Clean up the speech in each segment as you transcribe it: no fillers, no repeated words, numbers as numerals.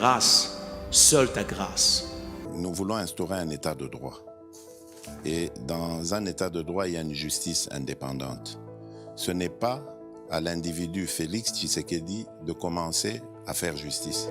grâce, seule ta grâce. Nous voulons instaurer un état de droit. Et dans un état de droit, il y a une justice indépendante. Ce n'est pas à l'individu Félix Tshisekedi de commencer à faire justice.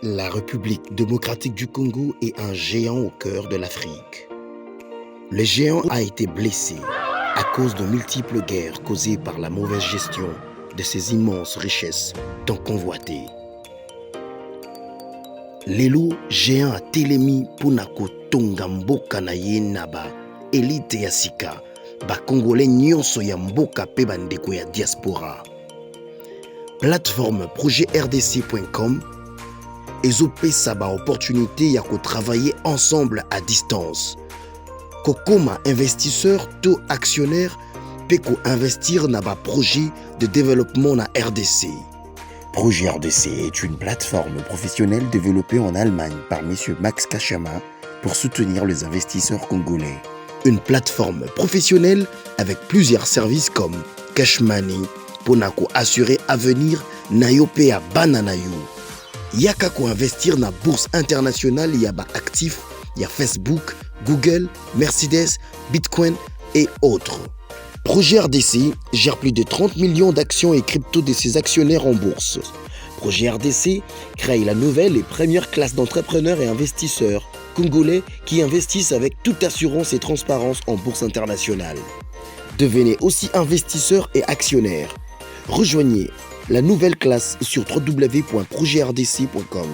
La République démocratique du Congo est un géant au cœur de l'Afrique. Le géant a été blessé à cause de multiples guerres causées par la mauvaise gestion de ses immenses richesses tant convoitées. Lelo géant a telemi pona kotonga mboka na ye na ba élite ya sika ba congolais nyonso ya mboka pe bandeko ya diaspora. Plateforme projetrdc.com ezopesa ba opportunité ya ko travailler ensemble à distance. Kokoma investisseur to actionnaire pe ko investir na ba projet de développement na RDC. Projet RDC est une plateforme professionnelle développée en Allemagne par M. Max Kachama pour soutenir les investisseurs congolais. Une plateforme professionnelle avec plusieurs services comme Cash Money, Ponako assurer avenir Nayope à Bananayu. Yaka ko investir na bourse internationale yaba actifs, y a Facebook, Google, Mercedes, Bitcoin et autres. Projet RDC gère plus de 30 millions d'actions et crypto de ses actionnaires en bourse. Projet RDC crée la nouvelle et première classe d'entrepreneurs et investisseurs congolais qui investissent avec toute assurance et transparence en bourse internationale. Devenez aussi investisseur et actionnaire. Rejoignez la nouvelle classe sur www.projetrdc.com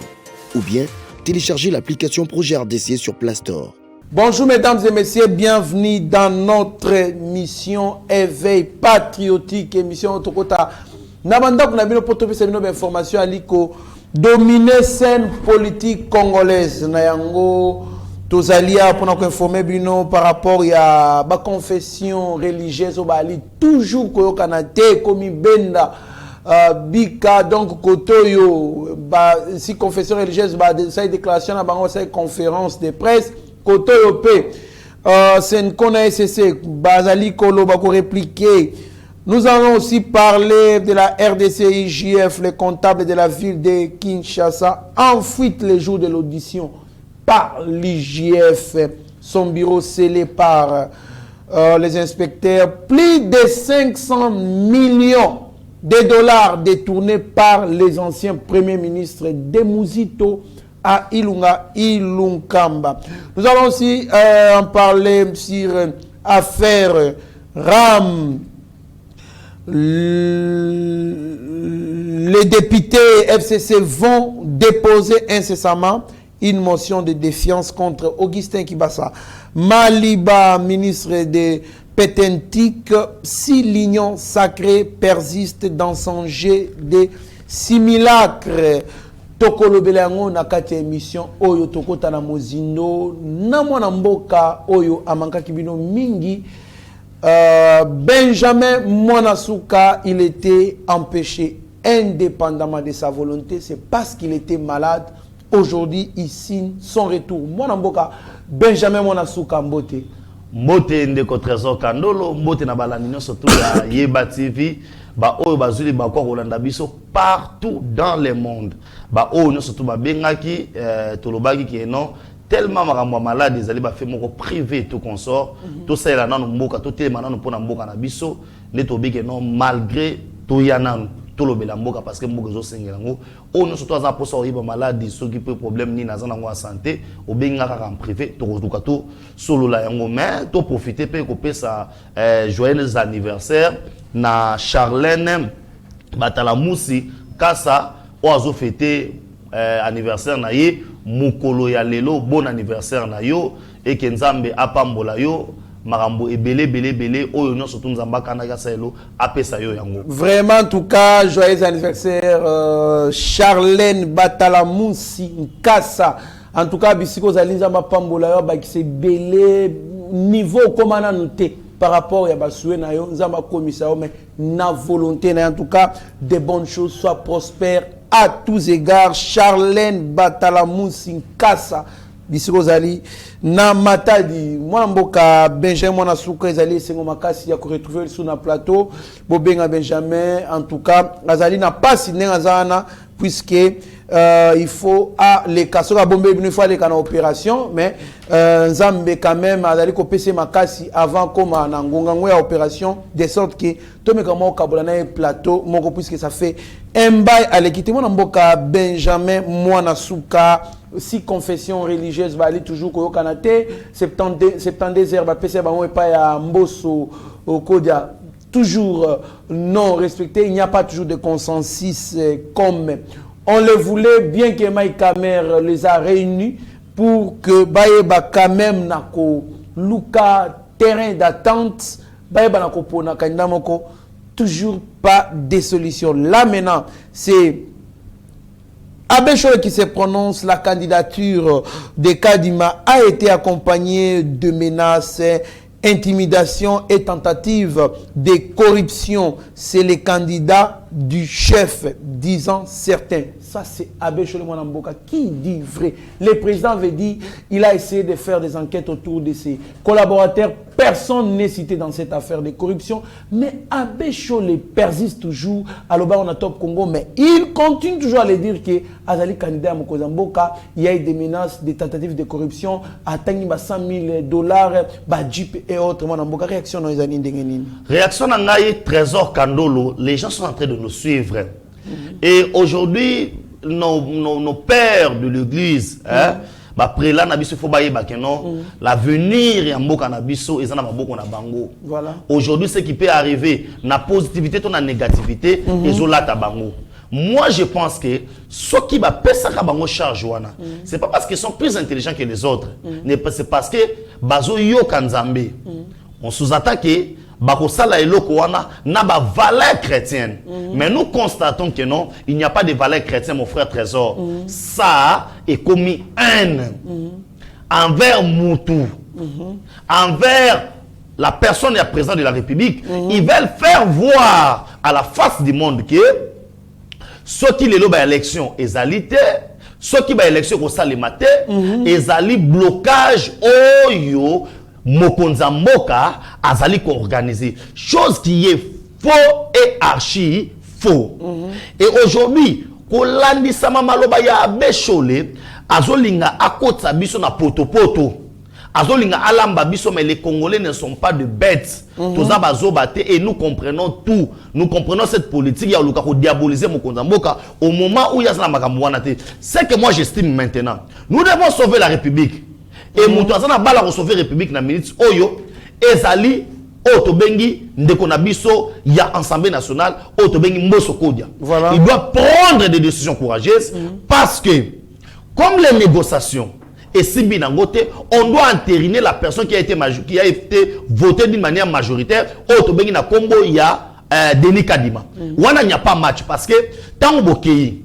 ou bien téléchargez l'application Projet RDC sur Play Store. Bonjour mesdames et messieurs, bienvenue dans notre émission Éveil patriotique, émission Otokota. Nabanda kuna bino poto pesa bino information aliko dominer scène politique congolaise na yango tozalia pour nous informer bino par rapport à ba confession religieuse obali toujours koyo kanate komi benda bika donc kotoyo ba si confession religieuse ba ça déclaration na bango ça conférence de presse kotoyo pe c'est une connaissance bazali kolo ba ko répliquer. Nous allons aussi parler de la RDC-IJF, les comptables de la ville de Kinshasa en fuite les jours de l'audition par l'IJF, son bureau scellé par les inspecteurs, plus de 500 millions de dollars détournés par les anciens premiers ministres de Muzito à Ilunga, Ilunkamba. Nous allons aussi en parler sur affaire RAM. Les députés FCC vont déposer incessamment une motion de défiance contre Augustin Kibasa. Maliba, ministre de Pétentique, si l'union sacrée persiste dans son jet de simulacre. Tokolo belango na kati émission oyo tokota na mozindo na mwana mboka oyo amanka kibino mingi. Benjamin Mwanasuka, il était empêché indépendamment de sa volonté. C'est parce qu'il était malade. Aujourd'hui, il signe son retour. Mwanamboka, Benjamin Mwanasuka Mbote. Mbote ndeko Trésor Kandolo, Mbote na balanino surtout ya Yeba TV. Ba oyo bazuli ba kwa Rolanda biso partout dans le monde. Ba oyo surtout ba bengaki tolobaki ki non tellement makambo malade ezali ba fait moko privé tout consort tout ça là nanu mboka tout tellement nanu pona mboka na biso ne tobike non malgré tout ya nanu tout lobela mboka parce que mboka zo sengela ngo on surtout za poso oyiba malade ceux qui peut problème ni na zana ngo santé obenga kaka en privé to kotuka to solo la yango mais to profiter pe ko pesa joyeux anniversaire na Charlène Batala Musi Kasa oazo fêter anniversaire na ye mukolo ya lelo bon anniversaire na yo et que nzambe apambola yo marambo belé oyo non surtout nzamba kanaka saelo apesa yo yango. Vraiment en tout cas joyeux anniversaire Charlène Batalamusi Nkasa. En tout cas bisiko zali nzamba pambola yo ba ki se belé niveau comment na noté par rapport à basoué na yo nzamba komisa mais na volonté na en tout cas des bonnes choses soient prospères à tous égards. Charlène Batalamusi Nkasa bisiko zali na matadi mwana mboka Benjamin mwana suka ezali sengo makasi ya ko retrouver sur na plateau bobenga Benjamin en tout cas azali na pasi ngazana puisque il faut les cas sur la bombe il faut aller en opération mais nzambe quand même azali ko pese makasi avant comme na ngongango ya opération de sorte que to me kama kabola na plateau moko puisque ça fait un bail à l'équité mwana mboka Benjamin mwana suka si confession religieuse va aller toujours au Canada 72 heures va passer pas ya mboso au kodia toujours non respecté, il n'y a pas toujours de consensus comme on le voulait, bien que Mike Kamer les a réunis pour que Baïba quand même nako luka terrain d'attente Baïba nako pona kandamoko toujours pas de solution. Là maintenant c'est Abéchole qui se prononce. La candidature de Kadima a été accompagnée de menaces, intimidation et tentatives de corruption. C'est les candidats du chef, disant certains. Ça, c'est Abéchole Mwanamboka qui dit vrai. Le président avait dit il a essayé de faire des enquêtes autour de ses collaborateurs. Personne n'est cité dans cette affaire de corruption. Mais Abéchole persiste toujours à l'Oba on a top Congo. Mais il continue toujours à le dire que Azali candidat à Mokozamboka, il y a eu des menaces, des tentatives de corruption, atteindre $100,000, Jeep et autres. Mwanamboka, réaction dans les années d'Engenine. Réaction dans Ngaï, Trésor Kandolo, les gens sont en train de nous suivre. Et aujourd'hui, nos pères de l'église, prélat nabiso faut bailler bakeno, l'avenir ya mboka nabiso ezana maboko na bango. Voilà. Aujourd'hui, ce qui peut arriver, na positivité ton na négativité, ezolata bango. Moi, je pense que ceux qui va pesa bango charge wana, c'est pas parce qu'ils sont plus intelligents que les autres, c'est parce que bazo yo kanzambe. On sous-attaque bakosala eloko wana na ba valeur chrétienne. Mais nous constatons que non, il n'y a pas de valeur chrétienne, mon frère Trésor. Ça est commis haine envers Moutou, envers la personne et la présidente de la République. Ils veulent faire voir à la face du monde que ceux qui les ba élection ezalité, ceux qui ba élection ko salimate, ezali blocage oyo Mokonza Mboka azali ko organiser, chose qui est faux et archi faux. Et aujourd'hui, kolandi sama maloba ya Abéchole azolinga akota biso na poto. Azolinga alamba biso, mais les Congolais ne sont pas de bêtes. Toza bazo bate et nous comprenons tout. Nous comprenons cette politique ya luka ko diaboliser Mokonza Mboka au moment où il y a la makambo wana te. C'est que moi j'estime maintenant, nous devons sauver la République. Et Moutouazana bala ko sauver République na minute oyo ezali otobengi ndeko na biso ya Assemblée nationale otobengi Mboso Kodia. Voilà. Il doit prendre des décisions courageuses parce que comme les négociations et Simbi Nangote, on doit entériner la personne qui a été votée d'une manière majoritaire otobengi na Kombo ya Denis Kadima. Wana n'y a pas match parce que tant Bokei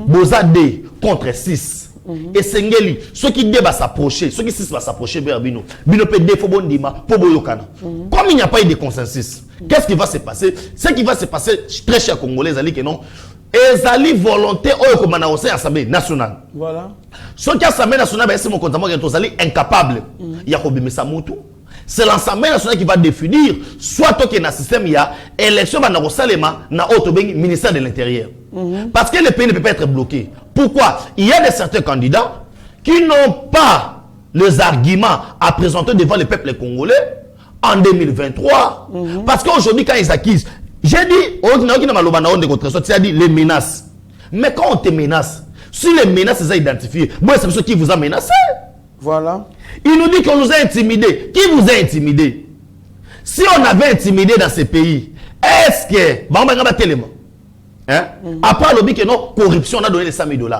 Boza 2 contre 6. Et Sengeli, ceux qui débat s'approcher, ceux qui va s'approcher vers Bino, Bino peut défaut bon dima, pour Boyokana. Comme il n'y a pas eu de consensus, qu'est-ce qui va se passer? Ce qui va se passer, très cher Congolais, Zali que non, Ezali volonté au commandant au Assemblée nationale. Voilà. Ceux qui Assemblée nationale, c'est mon compte, Zali incapable. Il y a Kobime Samoutou. C'est l'Assemblée nationale qui va définir soit toi qui est dans le système, il y a élection dans le ministère de l'Intérieur. Parce que le pays ne peut pas être bloqué. Pourquoi? Il y a certains candidats qui n'ont pas les arguments à présenter devant le peuple congolais en 2023. Parce qu'aujourd'hui, quand ils accusent, j'ai dit, tu as dit les menaces. Mais quand on te menace, si les menaces sont identifiées, c'est ce qui vous a menacé. Voilà. Il nous dit qu'on nous a intimidés. Qui vous a Hein? Après, le que non, corruption, on a donné les 100 000 $.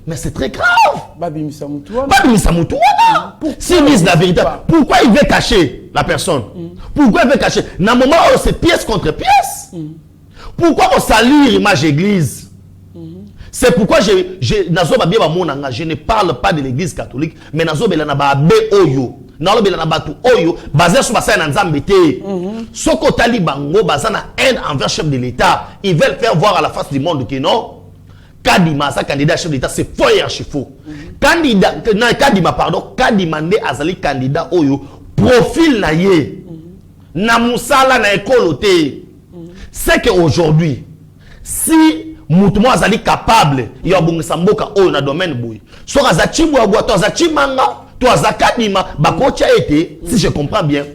Mais c'est très grave. Babi Misamoutoua. S'ils disent la vérité, pourquoi il veut cacher la personne? Pourquoi il veut cacher? Dans un moment où c'est pièce contre pièce. Pourquoi on salue l'image église? C'est pourquoi je ne parle pas de l'église catholique, mais nazo bela na ba be oyo. Na bela na batu oyo, basé sur basé na nzambe te. Soko tali bango bazana haine envers chef de l'État. Ils veulent faire voir à la face du monde que non. Kadima, sa candidat chef de l'État, c'est faux et archi faux. Candidat, non, Kadima, pardon, Kadima ne azali candidat oyo, profil na ye. Na musala na ekolote. C'est qu'aujourd'hui, si Moutouma azali capable, il y a bon samboka oyo na domaine boy. So azachi boagwa, to azachi manga, to azakadima, bakocha été, si je comprends bien.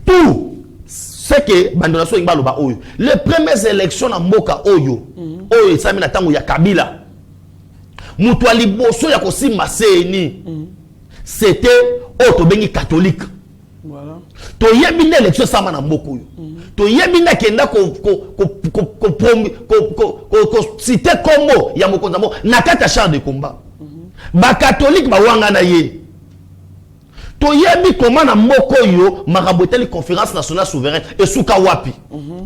Tout c'est que bandonation ingba loba oyo. Les premières élections na mboka oyo, oyo sami na tango ya Kabila. Mutu aliboso ya kosimba seni. C'était otobengi catholique. Voilà. To yebi na élection sama na mboka oyo. To yebi na kenda ko cité combo ya mokonza mo na kata char de combat. Ba catholique ba wanga na ye. To yebi comment na moko yo maraboteli conférence nationale souveraine et souka wapi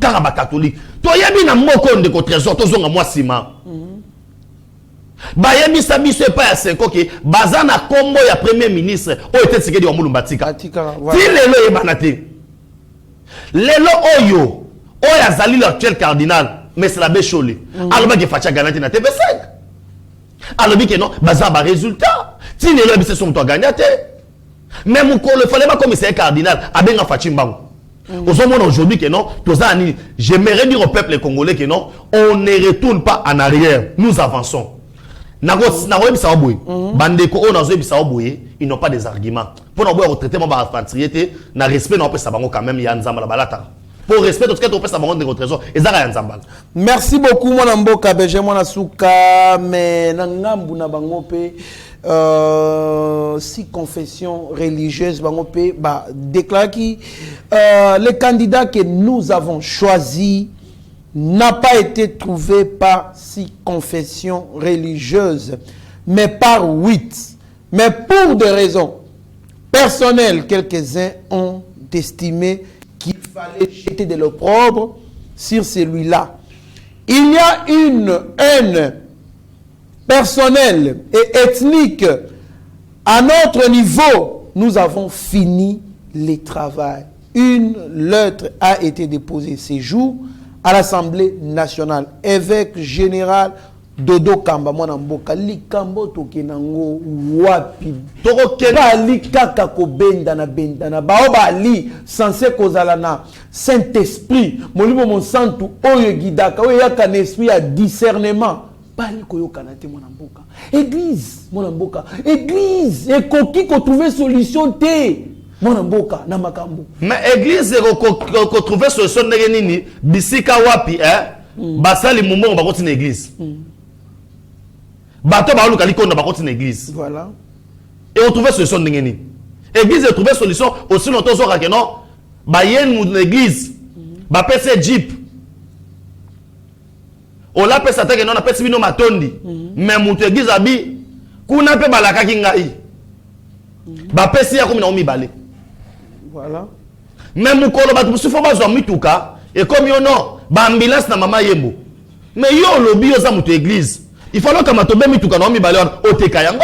car ba catholique to yebi na moko ndeko trésor to zonga moi sima ba yebi sabiso pas ya 5 OK bazana kombo ya premier ministre o était Tshisekedi wa Mulumbatika ti lelo yebana te lelo oyo oyo azali l'actuel cardinal mais c'est la Béchole aloba ke facha ganati na TV5 alobi ke non baza ba résultat ti lelo yebise son to gagner te. Mais mon il fallait pas comme c'est cardinal abenga Fachimbango. Aujourd'hui que non, j'aimerais dire au peuple congolais que non, on ne retourne pas en arrière, nous avançons. Ils n'ont pas des arguments. Pour nous retraiter mon infanterie, na respect non pas quand même yanzamba la balata. Pour respect tout ce que tu peux savoir de trésor et ça yanzamba. Merci beaucoup mon amboka beje mon asuka mais nangambu na bango pe si confession religieuse bangope bah déclare qui le candidat que nous avons choisi n'a pas été trouvé par six confessions religieuses mais par 8 mais pour des raisons personnelles quelques-uns ont estimé qu'il fallait jeter de l'opprobre sur celui-là. Il y a une haine personnel et ethnique. À notre niveau, nous avons fini le travail. Une lettre a été déposée ces jours à l'Assemblée nationale. Évêque général Dodo Kamba Mwanamboka likambo tokenango wapi ba likaka ko bendana ba obali censé kozala na Saint-Esprit molimo monsantu oyo gidaka oyo yaka na esprit ya discernement. Église, mon mboka. Église, et koki ko trouver solution té. Mon mboka na makambo. Mais église ko trouver solution nini bisika wapi basali mumo ba continue église. Bato ba luka likonda ba continue église. Voilà. Et on trouver solution nini. Église a trouvé solution aussi longtemps so ka non ba yen mu église. Ba pese jeep. On l'a fait ça que non a fait bino matondi mais mutu église abi kuna pe balaka kingai ba pesi ya komi na omi balé voilà mais mukolo batu sufo bazwa mituka et comme yo non ba ambulance na mama yembo mais yo lobi yo za mutu église il faut que matobe mituka na omi balé o teka yango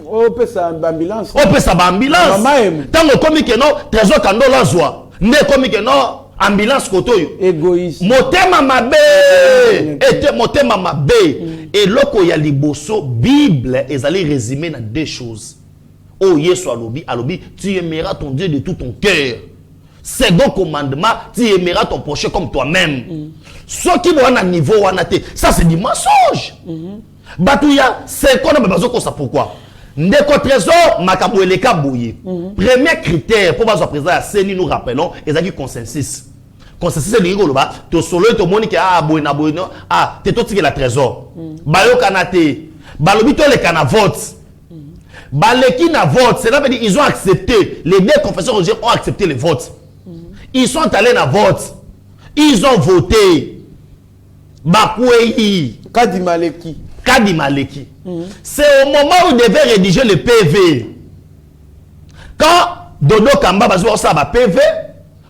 o pesa ambulance mama yembo tango komi que non trésor kandola zwa nde komi que non ambulance kotoyo égoïste motema mabe était motema mabe et loko ya liboso bible ezali résumé dans deux choses. Oh yesu alobi tu aimeras ton Dieu de tout ton cœur. Second commandement, tu aimeras ton prochain comme toi-même. Ce qui va à niveau wanate, ça c'est du mensonge. Batouya c'est qu'on a besoin de ça pourquoi ndeko trésor makambo eleka boye. Premier critère pour bazo président à CENI nous rappelons ezaki consensus. Consensus c'est l'ingolo ba to solo to moni ke boye na boye no te to tiki la trésor. Bayo kanate balobi to le kana vote. Baleki na vote, cela veut dire ils ont accepté, les deux confesseurs religieux ont accepté les votes. Ils sont allés na vote. Ils ont voté. Bakwei. Kadi Maleki. Kadi Maleki. C'est au moment où il devait rédiger le PV. Quand Dodo Kamba va ça va PV,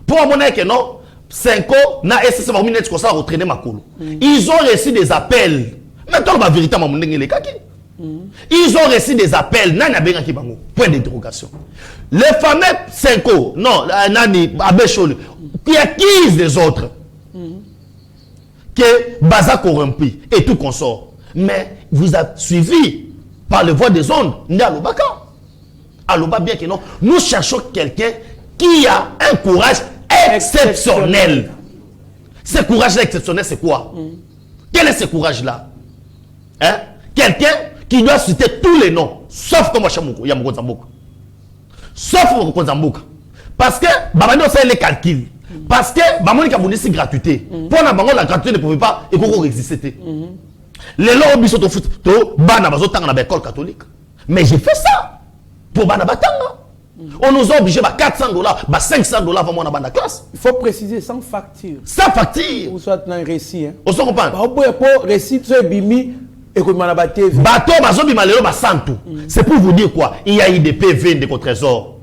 pour mon que non, 5 ans, na SSC va minute comme ça retraîner ma colo. Ils ont reçu des appels. Maintenant la vérité m'a montré les kaki. Ils ont reçu des appels. Nana benga ki bango. Point d'interrogation. Les fameux 5 ans, non, nani Abeshol qui accusent les autres. Que Baza corrompu et tout consort. Mais vous avez suivi par le voie des ondes, Ndalobaka. Aloba bien que non, nous cherchons quelqu'un qui a un courage exceptionnel. Ce courage-là exceptionnel, c'est quoi? Quel est ce courage-là? Hein? Quelqu'un qui doit citer tous les noms, sauf comme Yamoko Zamboka. Sauf Yamoko Zamboka. Parce que, Babano, c'est les calculs. Parce que, Bamoni Kabounisi gratuité. Pour la gratuité ne pouvait pas exister. Les lois ont au foot, Bana Bazotang dans l'école catholique. Mais j'ai fait ça. Pour Banabatanga. On nous a obligé à $400, à $500 avant mon la classe. Il faut préciser sans facture. Sans facture. Ou soit dans un récit. On se comprend. Pour récit, tu es bimi et que tu as TV. Bateau, bazo bimalelo basantu. C'est pour vous dire quoi? Il y a eu des PV de trésor.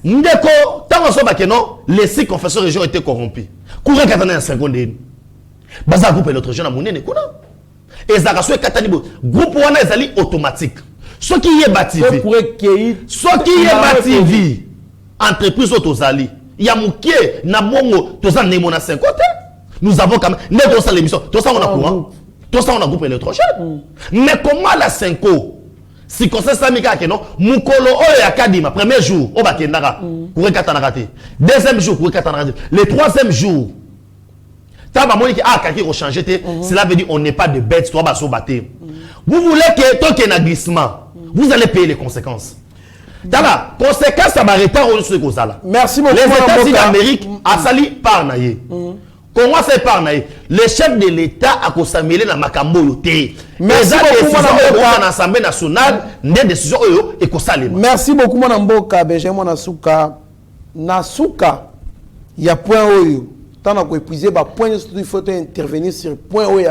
Ndeko, tant qu'on soit non, les 6 confesseurs religieux ont été corrompus. Courez 4 ans en 50 ans. Baza groupe et l'autre jeune à mon nez, et Zarasso et Katanibo. Groupe wana ezali automatique. Ce qui est bâti, ce qui est bâti, entreprise autosali, il y a mouké, na mongo, tout ça n'est mon à 5 côtés. Nous avons quand même, n'est pas ça l'émission, tout ça on a courant, tout ça on a groupé l'électrogène. Mais comment la 5 ans, si comme ça ça mika non, mukolo o ya kadima, premier jour, o bakendara, courir katanarate, deuxième jour, courir katanarate, le troisième jour. Tant que quelqu'un a changé, cela veut dire qu'on n'est pas de bêtes, toi, basso batté. Vous voulez que tant qu'il y a un glissement, vous allez payer les conséquences. Tala, conséquences, ça va arrêter au dessus de ça. Merci beaucoup. Les États-Unis d'Amérique, a sali par naïe. Comment c'est par naïe? Le chef de l'État a consamélé dans Makambo yoté. Merci beaucoup, dans l'Assemblée nationale, des décisions et consalé. Merci beaucoup, mon amboka, Benjamin Nasuka. Nasuka, il y a point oyo. Tant qu'on épuisé, il faut intervenir sur le point où il y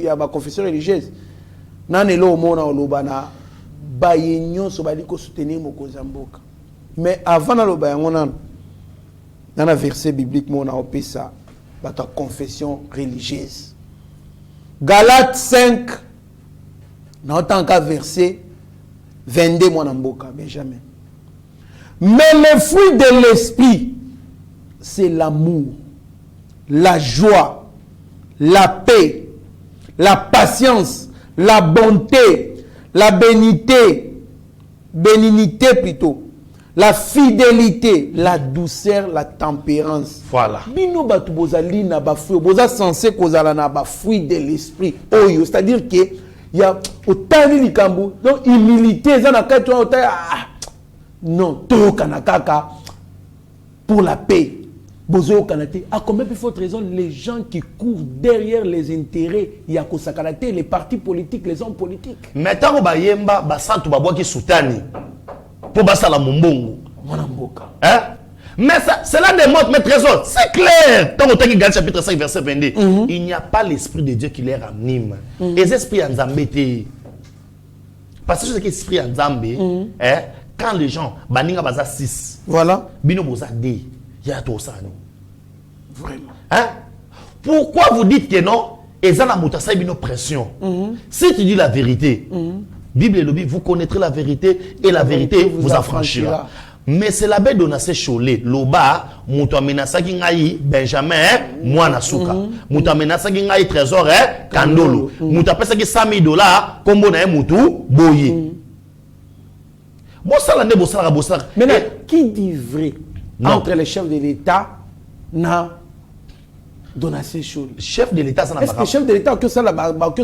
a ma confession religieuse. Nanelo mona olobana bayenyo so baliko soutenir mokozamboka. Mais avant na loba yango nan na verset biblique mona opesa ta confession religieuse. Galates 5 na autant qu'à verset 22 mona mboka Benjamin. Mais le fruit de l'esprit c'est l'amour, la joie, la paix, la patience, la bonté, la bénignité plutôt, la fidélité, la douceur, la tempérance. Voilà. Bino batu bozali na ba fruit, boza censé kozala na ba fruit de l'esprit. Oyo, c'est-à-dire que il y a autant de likambu, donc humilité, ça na kati non, to kanakaka pour la paix. Bozo Kanate, à combien de fois raison les gens qui courent derrière les intérêts, il y a Kosakanate, les partis politiques, les hommes politiques. Maintenant, Bayemba, Basantu Babouaki Soutani, pour Basala Mumbongo. Hein? Mais cela démontre, mes trésors, c'est clair. Tant que tu chapitre 5, verset 22, il n'y a pas l'esprit de Dieu qui les ranime. Les esprits en Zambé, parce que c'est l'esprit en Zambé, quand les gens, Baninga Baza 6, voilà, Bino Boza 2. Il y a tout ça, non? Vraiment. Hein? Pourquoi vous dites que non? Et ça, la moutassai, une pression. Si tu dis la vérité, Bible et le Bible, vous connaîtrez la vérité et la vérité vous affranchira. Mais c'est la bête d'Onase Cholé, Loba, Moutamenasa Gingaï, Benjamin, Moana Souka. Moutamenasa Gingaï, Trésor, Kandolo. Moutapesa qui $100,000, Kombo na Moutou, Boye. Bossala ne bossala, bossala. Maintenant, qui dit vrai? Non. Entre les chefs de l'État na Donassé Chol. Chef de l'État, ça n'a pas. Est-ce que le chef de l'État a que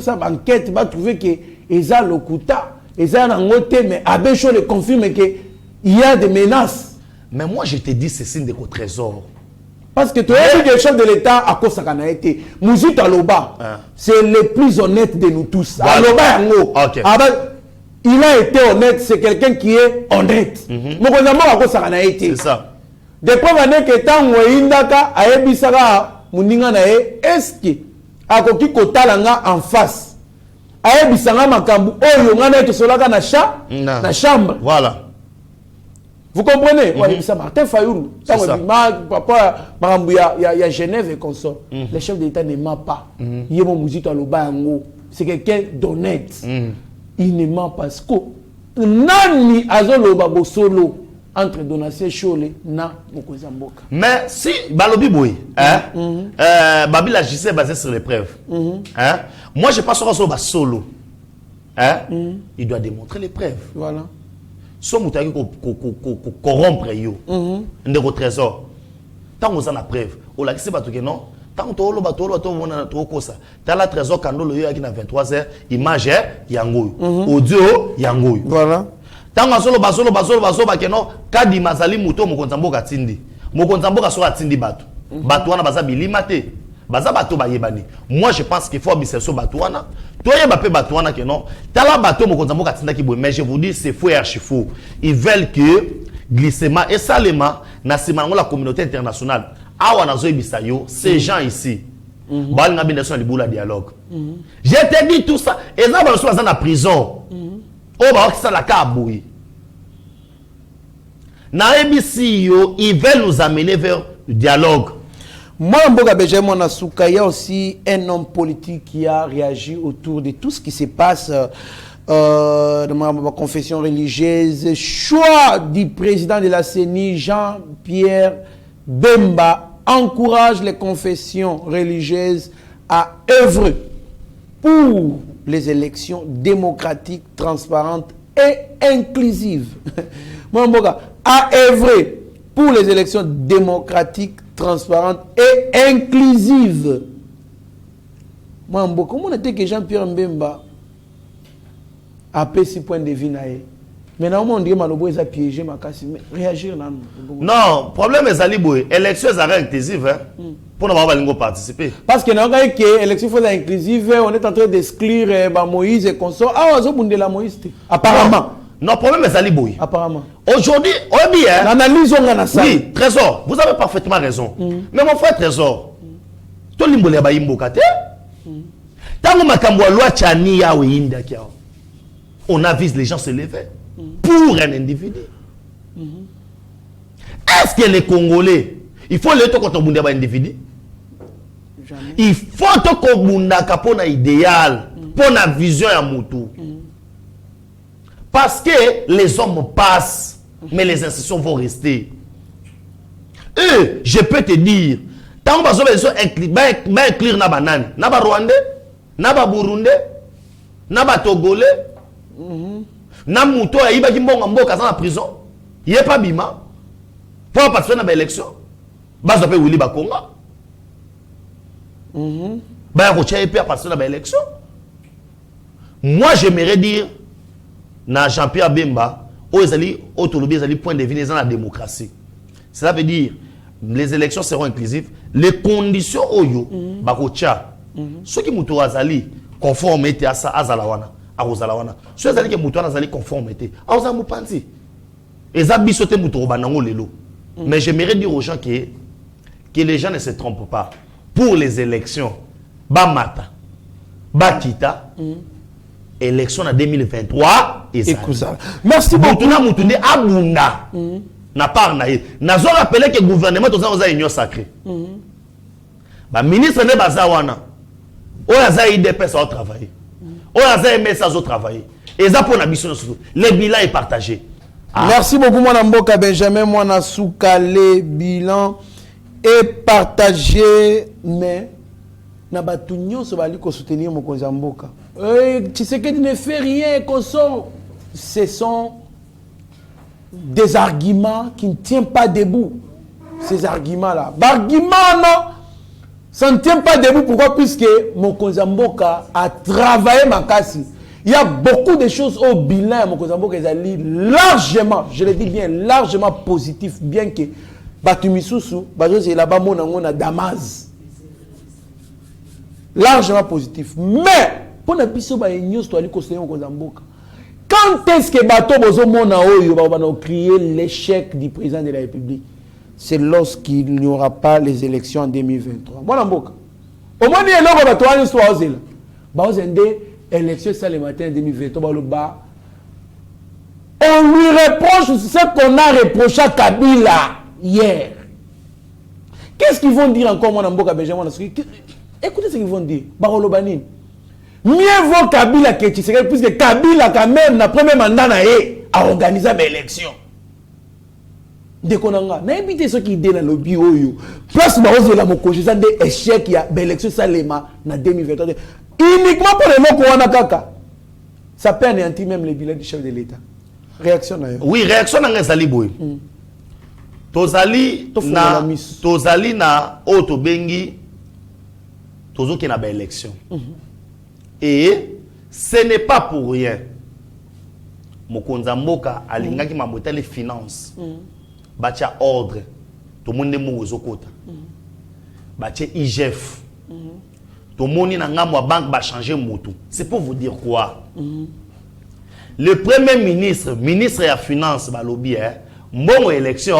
ça enquête va trouver que Eza Lokuta, Eza Nangote, mais Abbé Chol confirme qu'il y a des menaces. Mais moi je te dis c'est signe de trésor. Parce que tu as dit que le chef de l'État a cause ça a été. Mouzit Aloba, c'est le plus honnête de nous tous. Aloba Yango. Ok. Il a été honnête, c'est quelqu'un qui est honnête. C'est ça. Depuis que tant que Indaka a ebisaka muninga na est-ce que akoki kotalanga en face ayebisanga makambu oyo ngana tosolaka na chambre. Voilà. Vous comprenez? Ça Martin Fayoulou, papa makambu ya Genève et consort. Le chef d'État ne ment pas. Yemo Muzito Alobango, c'est quelqu'un d'honnête. Il ne ment pas. Parce que nani azoloba bosolo entre Donatien Chole na Mokonzi Mboka. Mais si balobi boy, Babi la justice est basée sur les preuves. Moi je pense que solo solo. Il doit démontrer les preuves. Voilà. So mutaki ko corrompre yo. Ndeko trésor. Tant on a la preuve, on l'a dit bato que non. Tant to lo bato mona to kosa. Tant la trésor kandolo yo aki na 23h, image yango. Audio yango. Voilà. Tant basolo ba que non, kadi mazali muto Mokonzi Mboka tindi. Mokonzi Mboka so atindi bato. Bato wana baza bilima te. Baza bato ba yebani. Moi je pense qu'il faut biser so bato wana. Toi ba pe bato wana que non. Tala bato Mokonzi Mboka tinda ki boy, mais je vous dis c'est faux et archi faux. Ils veulent que glissement et salement na simango la communauté internationale. Awa na zo ebisa yo, ces gens ici. Bal na bindation liboula dialogue. Je te dis tout ça. Et ça ba so na prison. Oh bah ça la kaboui. Na ebisi yo, ils veulent nous amener vers le dialogue. Moi, Mboka Benjamin Nasouka, il y a aussi un homme politique qui a réagi autour de tout ce qui se passe dans ma confession religieuse. Choix du président de la CENI, Jean-Pierre Bemba, encourage les confessions religieuses à œuvrer pour les élections démocratiques, transparentes et inclusives. Moi, Mboka, à œuvrer pour les élections démocratiques, transparente et inclusive. Moi, comment on était que Jean-Pierre Mbemba a payé 6 points de vie. Maintenant, on dit que a piégé ma casse. Réagir là. Non, problème est que l'élection est inclusive pour ne pas participer. Parce que l'élection est inclusive, on est en train d'exclure Moïse et consort. Ah, on a la Moïse. Apparemment. Non, problème est que apparemment. Aujourd'hui, on dit l'analyse on a ça. Oui, Trésor, vous avez parfaitement raison. Mais mon frère Trésor, tout le monde est imboka. Tant que loi chani ya inda kia. On avise les gens se lever pour un individu. Est-ce que les Congolais, il faut les to quand on bunda ba individu? Il faut to ko bunda ka pona idéal, pona vision ya mutu. Parce que les hommes passent, mais les institutions vont rester. Et je peux te dire, tant que les gens inclure na banane, na ba Rwandais, na ba Burundais, na ba Togolais, na muto ya iba kimbonga mboka dans la prison, il est pas bima. Pour participer à l'élection, bas appelle Willy Bakonga. Bah on tient à participer à l'élection. Moi j'aimerais dire na Jean-Pierre Bemba, autolobie point de vue dans la démocratie. Cela veut dire les élections seront inclusives, les conditions oyo bakocha. Ceux qui muto azali conformité à ça azalawana, à rozalawana. Ceux azali qui muto azali conformité, à ozamupanzi. Ezabi sote muto banango lelo. Mais j'aimerais dire aux gens que les gens ne se trompent pas. Pour les élections, Bamata, Bakita, élection en 2023, merci beaucoup. Moutouna Abunda, n'a pas n'a rappelé que le gouvernement a une union sacrée. Le ministre de Bazawana, Oyaza IDPS a travaillé, Oyaza MS a travaillé. Et ça pour la mission, le bilan est partagé. Merci beaucoup, mon Mboka Benjamin, mon Souka, le bilan est partagé, mais na batunyo so bali ko soutenir Mokonzi Mboka. Tshisekedi ne fait rien consort. Ce sont des arguments qui ne tiennent pas debout. Ces arguments-là. Arguments, non, ça ne tient pas debout. Pourquoi? Puisque Mokonzi Mboka a travaillé Makasi. Il y a beaucoup de choses au bilan Mokonzi Mboka largement, je le dis bien, largement positif, bien que Batumisusu, c'est là-bas mon Damas. Largement positif. Mais, pour ne pas quand est-ce que Bato Bozo Mona Oyo va crier l'échec du président de la République? C'est lorsqu'il n'y aura pas les élections en 2023. Voilà Mboka. Au moins, il y a un peu de temps, il y a une élection ça le matin 2020. On lui reproche ce qu'on a reproché à Kabila hier. Qu'est-ce qu'ils vont dire encore, moi, dans Mboka Benjamin? Écoutez ce qu'ils vont dire. Barolobanine. Mieux vaut Kabila que Tshisekedi, puisque Kabila, quand même, dans le premier mandat, a organisé l'élection. Dekonanga, n'a évité ceux qui disent dans le lobby. Place Barozo la Mokoji, ça des échecs, il y a l'élection Salema en 2023. Uniquement pour les mots qu'on a kaka. Ça peut anéantir même les bilans du chef de l'État. Réaction d'ailleurs. Oui, réaction dans les aliboués. Tozali na Otobengi, Tozo qui n'a pas élection. Et ce n'est pas pour rien. Mokonza Mboka alinga ki mamota les finances. Batia ordre. Tout le monde est mouzo kota. Batia IGF. Tout le monde n'a pas banque va changer moto. C'est pour vous dire quoi? Le premier ministre, ministre de la finance, balobi bon élection,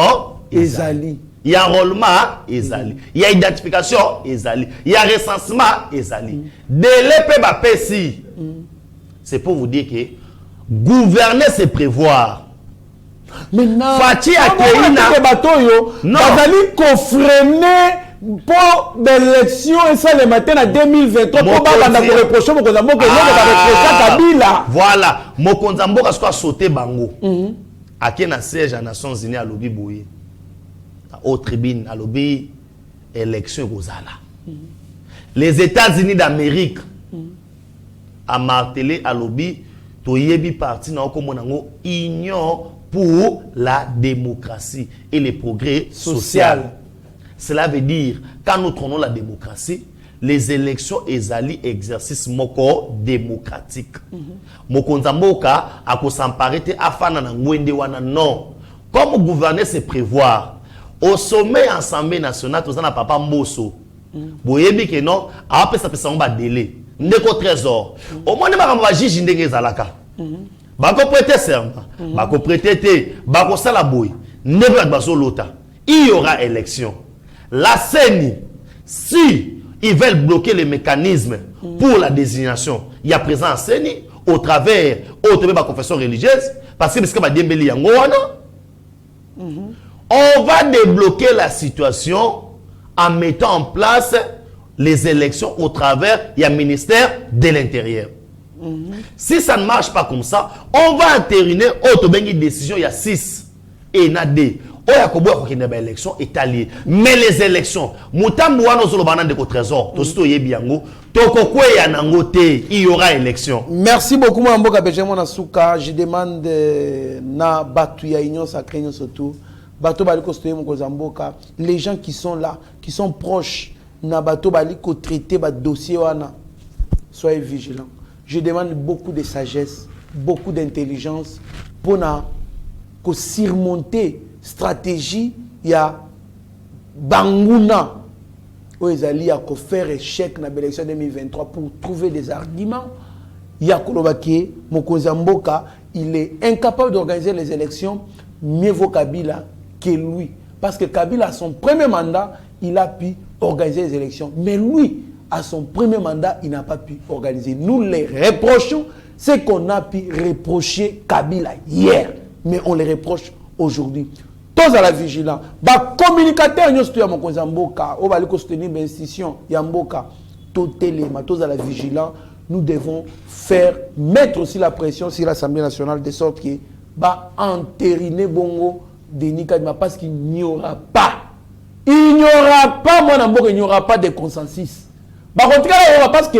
Ezali. Il y a enrôlement, Ezali. Il y a identification, Ezali. Il y a recensement, Ezali. Délai pe ba pesi. C'est pour vous dire que gouverner c'est prévoir. Maintenant, Fati Akeina bateau Bazali confréné pour l'élection et ça le matin en 2023 pour banda ko reprocher Mokonza Mboka Kabila. Voilà, Mokonza Mboka soit sauté bango. Akena siège à Nations Unies à lobby boye. Au tribune à lobby élection Gozala. Les États-Unis d'Amérique a martelé à lobby to yebi parti na okomonango union pour la démocratie et le progrès social. Cela veut dire, quand nous prenons la démocratie, les élections ezali exercice moko démocratique. Mokonza Mboka a s'emparer afana na ngwende wana non. Comme gouverner c'est prévoir. Au sommet Assemblée nationale, tous na papa Mboso. Boyebi que non, a pesa on ba délai. Ndeko trésor. Au moins ma ba jiji ndenge zalaka. Bako prêter serment, bako prêter té, bako sala boy. Ndeko baso lota. Il y aura élection. La CENI, si ils veulent bloquer les mécanismes pour la désignation, il y a présent à CENI au travers de la confession religieuse, parce que on va débloquer la situation en mettant en place les élections au travers du ministère de l'Intérieur. Si ça ne marche pas comme ça, on va entériner une décision, il y a 6 et il y a 2. Élection est alliée. Mais les élections, il y aura élection. Merci beaucoup, Mboka Benjamin Souka. Je demande na Batuya Union Sacrée surtout. Bato Baliko Mboka. Les gens qui sont là, qui sont proches, na Bato Baliko traiter ba dossier wana. Soyez vigilants. Je demande beaucoup de sagesse, beaucoup d'intelligence pour na ko surmonter stratégie, il y a Banguna où ils a faire échec dans l'élection 2023 pour trouver des arguments. Il y a Kolobaki, Mokonza Mboka, il est incapable d'organiser les élections, mieux vaut Kabila que lui. Parce que Kabila, à son premier mandat, il a pu organiser les élections. Mais lui, à son premier mandat, il n'a pas pu organiser. Nous les reprochons, c'est qu'on a pu reprocher Kabila hier. Mais on les reproche aujourd'hui. Tous à la vigilance. Ba communicateur nous studia Mokonza Mboka, on va aller soutenir l'institution Yamboka. Tous à la vigilance. Nous devons mettre aussi la pression sur l'Assemblée nationale de sorte que ba entériner bongo Denis Kadima parce qu'il n'y aura pas. Il n'y aura pas mon Mboka, il n'y aura pas de consensus. Ba contre parce que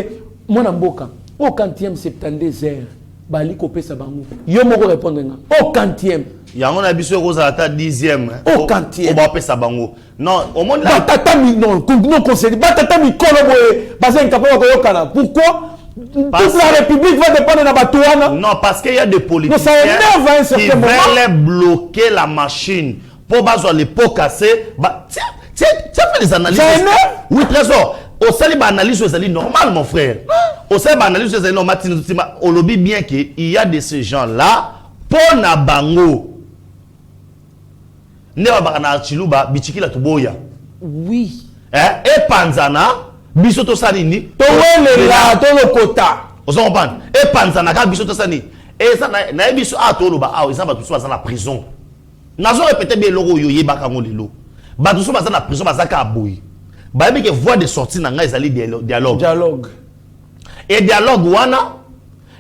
mon Mboka au 40e 72 heures bali kopé sa bango. Yo moko répondre au 40e. Yango na biso ko za ta 10e. Au 40e. O ba pesa bango. Non, au monde là tata mi non conseil. Ba tata mi kolo boye. Ba c'est incapable ko yokana. Pourquoi? Toute la République va dépendre de Batouana. Non, parce qu'il y a des politiciens qui veulent bloquer la machine. Pour baser les pots cassés. Tiens, fais des analyses. Oui, trésor. Au sein de l'analyse, c'est normal, mon frère. Au sein de l'analyse, c'est normal. On le dit bien qu'il y a de ces gens-là. Pour na bango. Ne va pas na chiluba, bichiki la tuboya. Oui. Et Panzana. biso to salini towelela tolokota ozo comprendre et panzanaka biso to sani et ça na biso a to loba a ça ba tout ça na prison nazo répéter bien loko yo yebaka ngolelo ba tout ça na prison bazaka aboyi ba yebi que voie de sortie na nga ezali dialogue et dialogue wana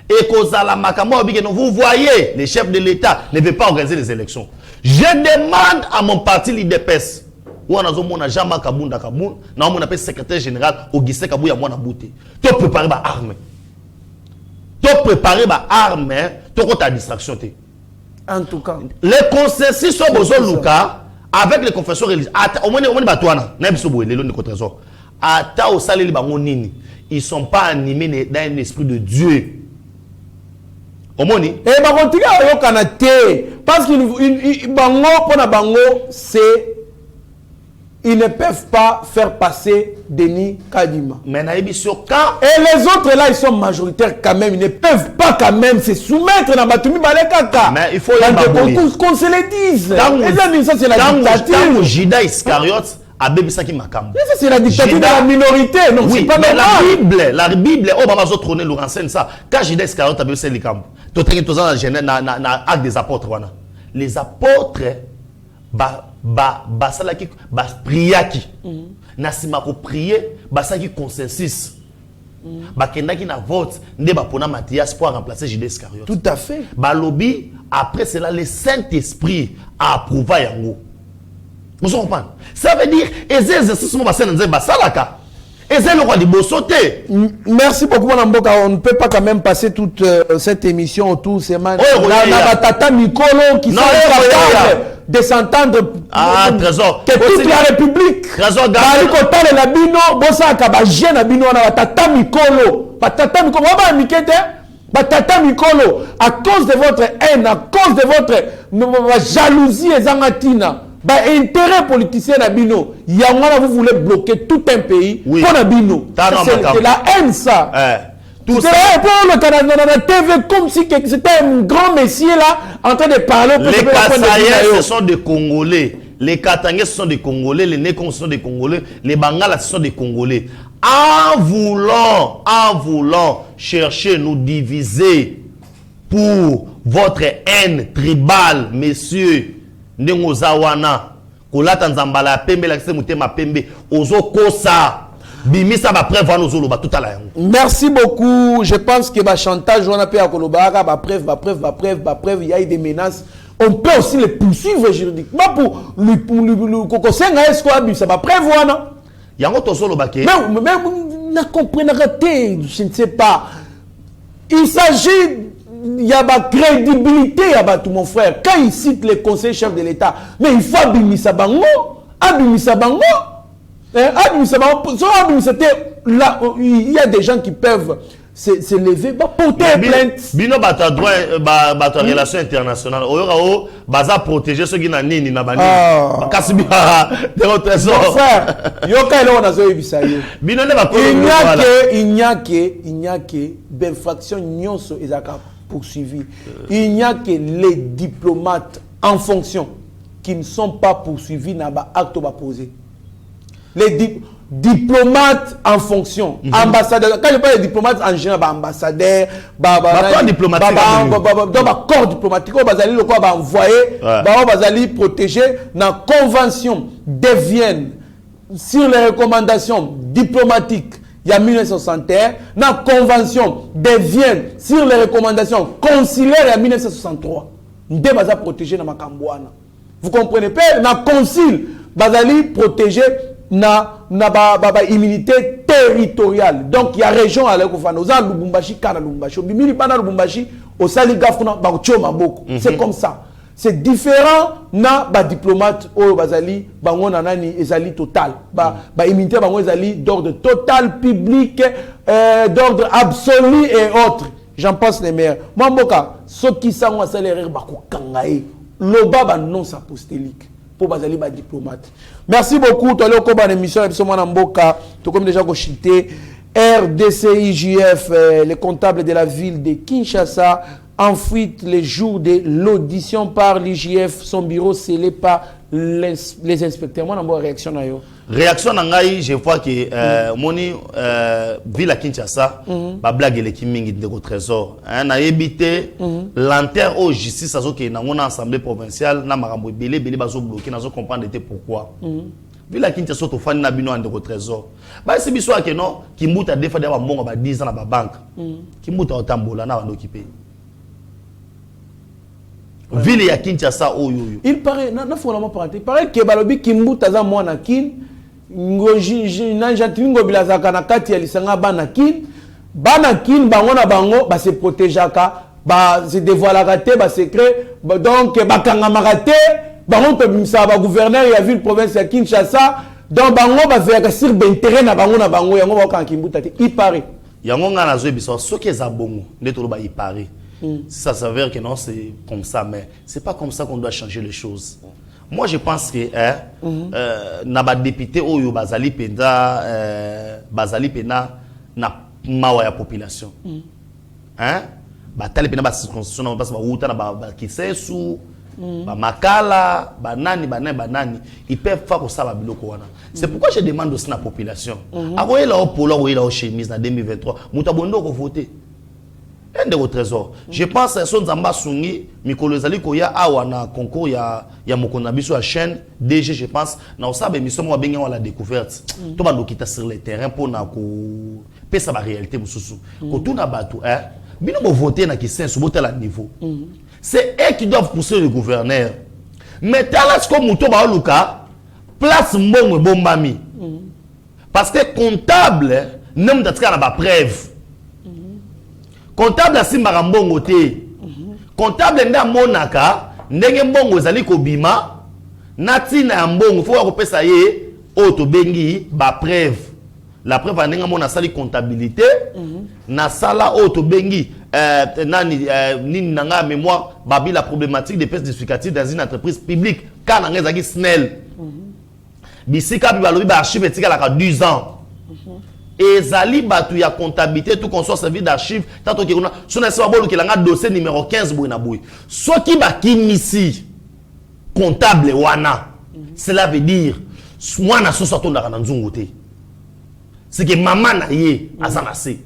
et kozala makambo bige non vous voyez les chefs de l'État ne veulent pas organiser les élections. Je demande à mon parti l'IDPS on a zomona Jean Kabunda Kaboun na on appelle secrétaire général Auguste Kabouya mwana bouté to préparer ba arme to ko ta distraction té en tout cas les consensus sont besoin Luka avec les confessions religieuses au moins batwana na biso boye lelo ni ko trésor ata au saleli bango nini ils sont pas animés dans un esprit de Dieu. Omoni et ba kontika yo kanate parce que bango pona bango c'est ils ne peuvent pas faire passer Denis Kadima. Mais naïbi sur quand et les autres là ils sont majoritaires quand même, ils ne peuvent pas quand même se soumettre dans Batumi Balekaka. Mais il faut qu'on se le dise. Et ça c'est la dictature. Judas Iscariote a bébisaki makambo. Ça c'est la dictature de la minorité. Non, oui, c'est pas normal. La Bible oh baba zo trôner le renseigne ça. Quand Judas Iscariote a bébisaki makambo. To tenge to za na acte des apôtres wana. Les apôtres basalaki priaki na sima ko prier basaki consensus bakendaki na vote nde bapona Matthias pour remplacer Judas Iscariote. Tout à fait. Balobi après cela le Saint-Esprit a approuvé yango. Vous comprenez? Ça veut dire exercice mo basana nze basalaka le roi de Bossoté. Merci beaucoup, Mme Mboka. On ne peut pas quand même passer toute cette émission autour de ces man. La Tata Mikolo qui sont capables de s'entendre. Ah, trésor. Que toute la République. Trésor Garde. La bino, bossa kaba jeune bino na Tata Mikolo. Tata Mikolo, waba mikete. Tata Mikolo, à cause de votre haine, à cause de votre jalousie et zangatina. Intérêt politicien na bino, vous voulez bloquer tout un pays pour na bino. C'est la haine ça. Tout ça pour le Canada la TV comme si c'était un grand messie là en train de parler. Les Kassaïens ce sont des Congolais, les Katangais ce sont des Congolais, les Nekons ce sont des Congolais, les Bangala ce sont des Congolais. En voulant chercher nous diviser pour votre haine tribale, messieurs. Ndengozwana kolata nzambala pembe la kise mutema pembe ozokosa bimisa ba preuve wana ozoloba tout à l'heure. Merci beaucoup. Je pense que ba chantage on a pe akolobaka ba preuve il y a eu des menaces. On peut aussi les poursuivre juridiquement pour lui kokosenga est-ce quoi bimisa ba preuve wana yango tozoloba ke mais na comprendre raté je ne sais pas. Il s'agit il y a ma crédibilité, il y a tout mon frère. Quand il cite les conseils chefs de l'État, mais il faut abimisa bango, abimisa bango. Là, il y a des gens qui peuvent se lever, porter plainte. Bino bata droit, bata relation internationale. Oyora o, baza protéger ceux qui n'ont ni na bani. Kasibi de votre trésor. Mon frère, yoka elo na zo ebisa yo. Bino ne ba il n'y a que d'infraction nyonso ezaka poursuivi. Il n'y a que les diplomates en fonction qui ne sont pas poursuivis dans l'acte posé. Les diplomates en fonction, ambassadeurs. Quand je parle de diplomates en général, ambassadeurs, corps diplomatique, corps diplomatique, le corps va envoyer, protéger dans la convention de Vienne sur les recommandations diplomatiques. Il y a 1961, dans la convention de Vienne sur les recommandations consulaires, il y a 1963. Nous devons protéger dans Makambouana. Vous comprenez pas? Dans le concile, Bazali protégé na immunité territoriale. Donc il y a région à l'Ekofanoza, Lubumbashi, Kana Lubumbashi, Bimili Bana Lubumbashi, au Saligafuna, Bauchoma Boko. C'est comme ça. C'est différent na diplomate au Bazali, bango nanani ezali total. Immunité bango ezali d'ordre total, public, d'ordre absolu et autres. J'en passe les meilleurs. Mamboka, ceux qui sont en salaire bako kangae, loba non apostolique pour Bazali ba diplomate. Merci beaucoup. Tu as le combat d'émission et Mamboka, tu comme déjà chité RDCIJF, les comptables de la ville de Kinshasa. En fuite les jours de l'audition par l'IGF, son bureau scellé par les inspecteurs. Moi, j'ai une réaction à eux. Réaction nangai, je vois que moni ville à Kinshasa, ba blague les kimingi de trésor. Na évité l'enterre au justice azo que na ngona assemblée provinciale na marambo belé bazo bloquer nazo comprendre pourquoi. Ville à Kinshasa to fani na bino de trésor. Ba c'est biso que non, Kimbuta defa de ba mbongo ba 10 ans na ba banque. Kimbuta otambola na ba occupé. Ville ya Kinshasa oyo. Il paraît na fondamentalement parenté. Il paraît que balobi Kimbuta za mwana kin na jantingo bilazaka na kati ya lisanga banakin bango na bango ba se protégeaka ba se dévoilaka te ba secret donc bakanga te bango pe bimisa ba gouverneur ya ville province ya Kinshasa donc bango ba veraka sur d'intérêt na bango yango ba kan Kimbuta te il paraît yango nga na zo biso soki eza bongo neto ba il paraît ça s'avère que non c'est comme ça mais c'est pas comme ça qu'on doit changer les choses. Moi, je pense que na député oyo bazali penda na mawa ya population. Batali penda ba circonscription na basa ba uta na ba kisesu, ba makala, banani, ils peuvent faire ça ba biloko wana. C'est pourquoi je demande aussi na population. Akoye la polo, akoye la chemise na 2023, muta bondo ko voter. Un de vos trésors. Je pense que son Zamba Sungi, Mikolo Zali Koya, awa na concours ya Mokonabiso à chaîne, DG, je pense, na osabe mission moi bien la découverte. Tout va nous quitter sur le terrain pour na ko pesa la réalité mususu. Ko tout na batu bino mo voter na ki sensu botel à niveau. C'est eux qui doivent pousser le gouverneur. Mais talas comme muto ba luka place mbongo bombami. Parce que comptable nem datka na ba preuve. Comptable asimbaka mbongo te. Comptable nda monaka ndenge mbongo ezali kobima natina ya mbongo faut kopesa ye auto bengi ba preuve. La preuve ndenge mona sali comptabilité na sala auto bengi nini nanga mémoire babi la problématique des pièces justificatives dans une entreprise publique kana ngezaki SNEL. Bisika bi balobi ba archive etika la 12 ans. Et Zali batu ya comptabilité tout qu'on soit servi d'archives tant que on a son esabolo qui langa dossier numéro 15 bouna boui soit qui ba kimisi comptable wana cela veut dire moi na so sorto na nzungu te c'est que maman na ye azanase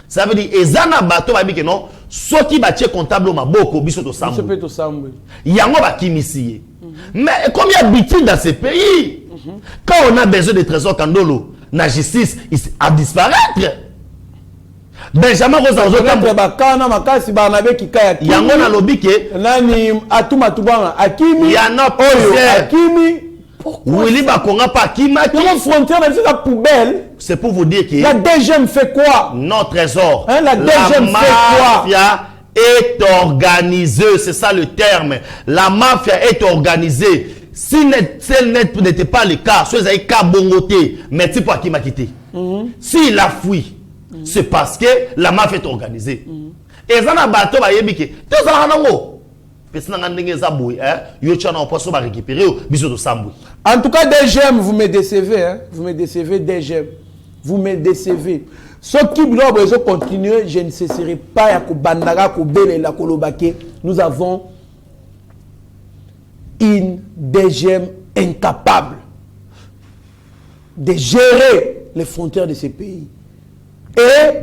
ça veut dire ezana bato ba bi que non soit qui ba tie comptable au maboko biso to sambo yango ba kimisi mais comme il y a habitude dans ces pays quand on a besoin de trésors Kandolo la justice a disparaître. Benjamin Rosa Ozotambo bakana makasi banabe kikaya yango na lobike nani atuma tubanga akimi yana oyo akimi Willy Bakonga pa akima ki la frontière dans la poubelle. C'est pour vous dire que la DGM fait quoi? Non trésor. La DGM fait quoi? Mafia est organisée, c'est ça le terme. La mafia est organisée. Si celle n'était pas le cas, soit ils cas bongoté, mais tu peux qui m'a quitté. S'il a fui, c'est parce que la mafia est organisée. Et ça n'a pas bateau ba yebike. Tout ça na ngo. Personne n'a ndenge za boy, yo tchana on peut récupérer biso de sambo. En tout cas DGM vous me décevez vous me décevez DGM. Vous me décevez. Ce qui doit continuer, je ne cesserai pas à bandara ko belela ko lobake. Nous avons une DGM incapable de gérer les frontières de ces pays. Et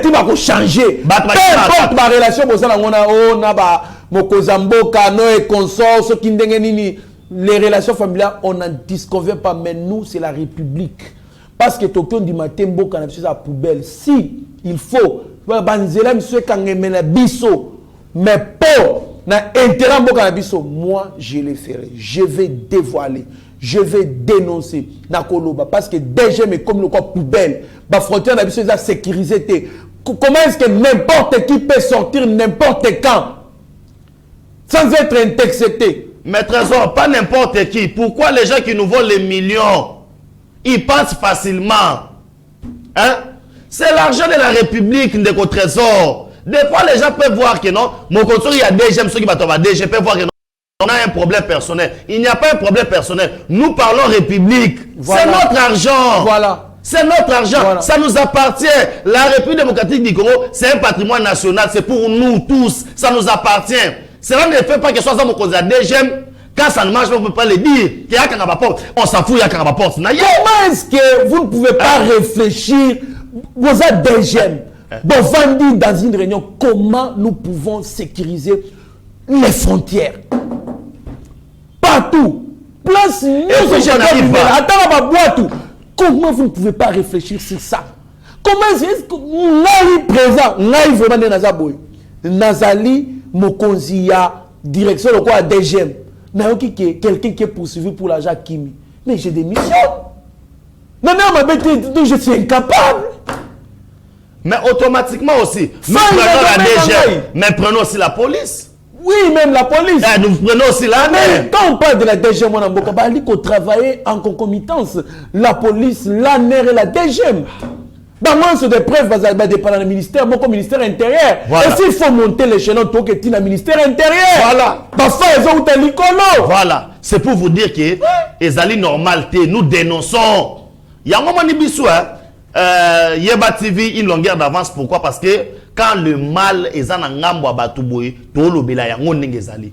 tout va changer. Peu importe ma relation, les relations familiales, on n'en disconvient pas, mais nous, c'est la République. Parce que Tokyo du matin, c'est la poubelle. Si il faut, mais pour moi, je le ferai. Je vais dévoiler. Je vais dénoncer Nakoloba. Parce que DGM est comme le corps poubelle. La frontière est sécurisée. Comment est-ce que n'importe qui peut sortir n'importe quand sans être intercepté? Mais trésor, pas n'importe qui. Pourquoi les gens qui nous volent les millions, ils passent facilement? Hein? C'est l'argent de la République, de trésor. Des fois, les gens peuvent voir que non, mon contrôle, il y a DGM, ceux qui battent DGM peuvent voir que non, on a un problème personnel. Il n'y a pas un problème personnel. Nous parlons République. Voilà. C'est notre argent. Voilà. C'est notre argent. Voilà. Ça nous appartient. La République démocratique du Congo, c'est un patrimoine national. C'est pour nous tous. Ça nous appartient. Cela ne fait pas que ce soit mon contrôle DGM. Quand ça ne marche pas, on ne peut pas le dire. On s'en fout, il y a qu'un porte. Comment est-ce que vous ne pouvez pas réfléchir, vous êtes DGM, dans une réunion, comment nous pouvons sécuriser les frontières partout. Place, comment vous ne pouvez pas réfléchir sur ça? Comment est-ce que nous présent, nous vraiment Nazali, Mokonzi, direction de quoi DGM. Quelqu'un qui est poursuivi pour l'argent Kimi. Mais j'ai des missions. Non, je suis incapable. Mais automatiquement aussi, nous prenons la DGM, mais prenons aussi la police. Oui, même la police. Nous prenons aussi la mais quand on parle de la DGM, il faut travailler en concomitance. La police, la NER et la DGM. Moi, c'est des preuves, dépendant du ministère, mon ministère intérieur. Voilà. Et s'il faut monter l'échelon, tout est le ministère intérieur. Voilà. Voilà. C'est pour vous dire que les alliés normalité, nous dénonçons. Il y a un moment où Yeba TV une longueur d'avance. Pourquoi? Parce que quand le mal est en ngambo abatuboy, tout le bela ya ngon ngezali.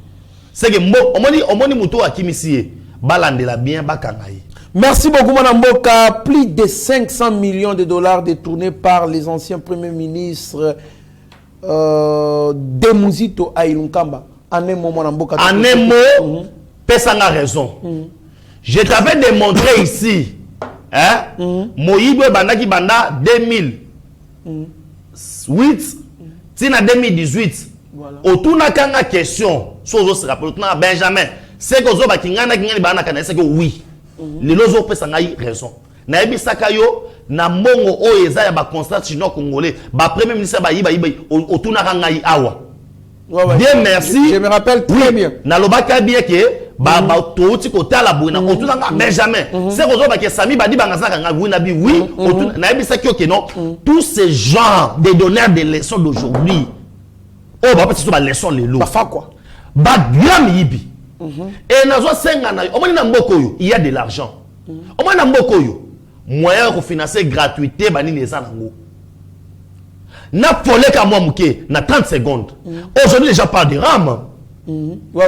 C'est que on moni muto akimisi balandela bien bakangai. Merci beaucoup, Mme Mboka. Plus de 500 millions de dollars détournés par les anciens premiers ministres Demuzito Ailunkamba. En un mot, Mme Mboka. En un mot, Pessanga a raison. Je t'avais démontré ici, Moïbe Bandaki Banda 2008, Tina 2018. Autour de la question, sur Benjamin, c'est que vous avez dit oui. Les lois ont raison. Na ebi sakayo na mongo o eza ya ba constitution congolais ba premier ministre ba yiba otuna kangai awa. Bien merci. Je me rappelle très bien. Na lobaka bien que ba touti côté la boina otuna Benjamin. C'est que ba ke Sami ba di banga saka oui na bi oui otuna na ebi sakayo que non tous ces gens des donneurs de leçons d'aujourd'hui. Oh ba peut-être ba leçons les lots. Ba fa quoi? Ba gram yibi. Et nazo senga na omoni na mboko yo il y a de l'argent. Omoni na mboko yo moyen pour financer gratuité bani neza nango. Na polé ka moi muke na 30 secondes. Aujourd'hui les gens parlent de RAM. Ouais.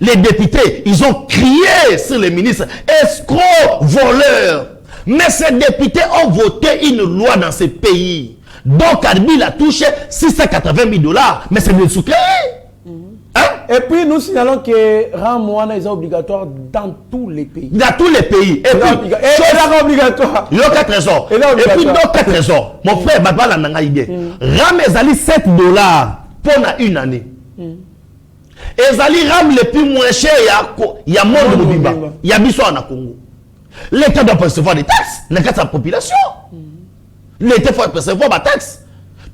Les députés, ils ont crié sur les ministres escrocs, voleurs. Mais ces députés ont voté une loi dans ce pays. Donc Kabila a touché 680 000 $, mais c'est le soutien. Et puis nous signalons que Ramouana est obligatoire dans tous les pays. Dans tous les pays. Et puis, c'est obligatoire. Il y a 4 trésors. Et puis, dans 4 trésors, mon frère, Babala Nangaïde, Ram ezali $7 pour une année. Ezali Ram le plus moins cher, il y a monde de Bimba. Il y a Bissau en Congo. L'État doit percevoir des taxes. L'État de la population. L'État doit percevoir des taxes.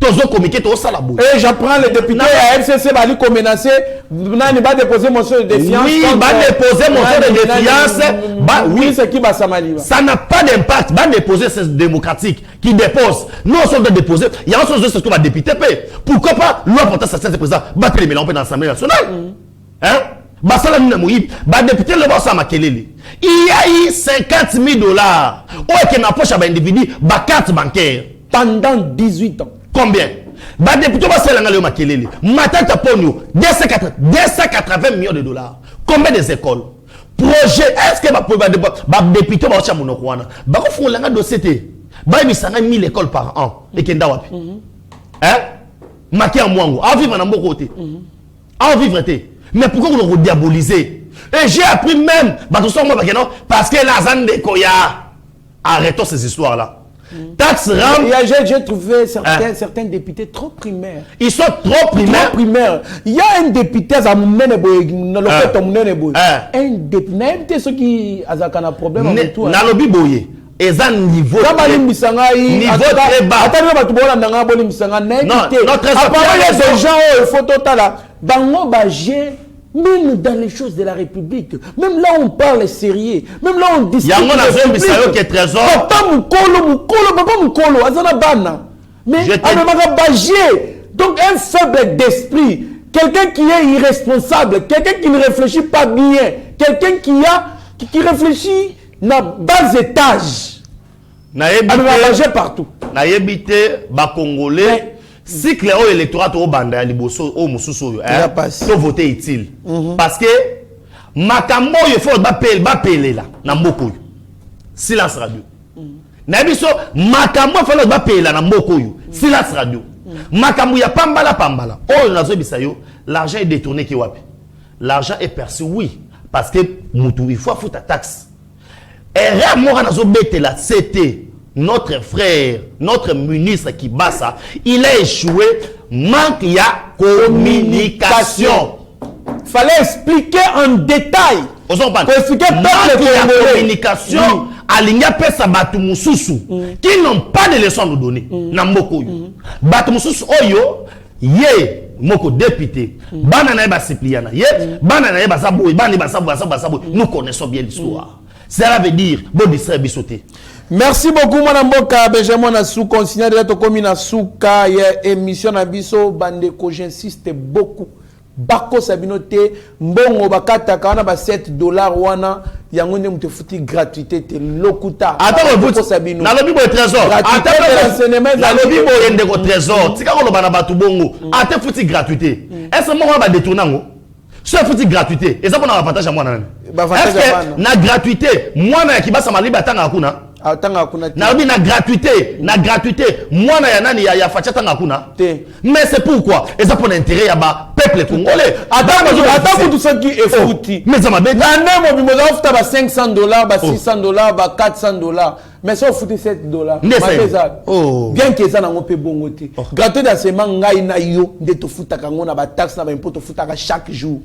Et j'apprends les députés à FCC va menacer, va déposer motion de défiance. Oui, va déposer motion de défiance. Oui, c'est qui va s'amalier. Ça n'a pas d'impact. Va déposer c'est démocratique qui dépose. Nous on de déposer. Il y a un chose que va député. Pourquoi pas loi portant ça c'est président battre les mélanges dans l'Assemblée nationale. Hein? Basala Moïb, va député le boss à Makelele. Il y a eu $50 000 où est-ce n'a poche à un individu, ba carte bancaire pendant 18 ans. Combien? Bah député va se lancer le makelele. Matata ponyo 280 millions de $. Combien des écoles? Projet est-ce que bah député va chercher mon okwana? Bah qu'on font langa dossier té. Bah il s'en a 1000 écoles par an. Et kenda wapi? Hein? Maké en mwango. À vivre dans mon côté. À vivre té. Mais pourquoi vous le diaboliser? Et j'ai appris même bah tout ça moi parce que la zone de Koya. Arrêtons ces histoires là. Taxe RAM. J'ai trouvé certains députés trop primaires. Ils sont trop primaires. Il y a un député à un député ceux qui ont un problème avec tout. Nalobi boye. Et ça niveau très bas. Notre gens il faut total même dans les choses de la République, même là on parle sérieux, même là on discute. Il y a un qui est trésor. Mais donc un faible d'esprit, quelqu'un qui est irresponsable, quelqu'un qui ne réfléchit pas bien, quelqu'un qui réfléchit dans bas étage. Naïbité partout. Naïbité, bas congolais. Si Cléo électorat au banda liboso au mususu to voter utile parce que makambo yo faut ba pele là na mboko yo silence radio na biso makambo faut ba pele na mboko yo silence radio makambo ya pambala oh nazo bisa yo l'argent est détourné ki wapi l'argent est perçu oui parce que mutu il faut foutre taxe et moi nazo betela c'était notre frère notre ministre qui bassa il a échoué manque ya communication. Fallait expliquer en détail. Expliquer la communication à l'Ignapesa Batumususu qui n'ont pas de leçons à nous donner. Namoko Batumususu Oyo, ye, moko député, banana basipliana, ye, banana basabo, bani basabo, nous connaissons bien l'histoire. Cela veut dire, bon distribuer sauter. Merci beaucoup, Madame Boka. Benjamin Nassou, consigné de la Tokomi Nasuka, émission Nabiso, Bandeko, j'insiste beaucoup. Bako Sabinote, Mbongo Bakata, Kana ba $7 wana, Yangonde Mtefuti gratuité, te lokuta. Attends, vous Sabino. Dans le Bible trésor. Attends, dans le Bible yende ko trésor. Tika ko lobana batu bongo. Attends, futi gratuité. Est-ce que moi va détourner ngo? C'est futi gratuité. Et ça pour na partage à moi nan. Est-ce que na gratuité, moi na kibasa maliba tanga kuna? Na gratuité, moi na yanani ya facha tanga kuna. Mais c'est pourquoi? Et ça pour l'intérêt ya ba peuple congolais. Attends tout ça qui est foutu. Mais ça m'a bête. Na nemo bimoza ofta ba $500, ba $600, ba $400. Mais ça foutu $7. Bien que ça na ngopé bongote. Gratuité da sema ngai na yo de to futa kango na ba taxe na ba impôt to futa chaque jour.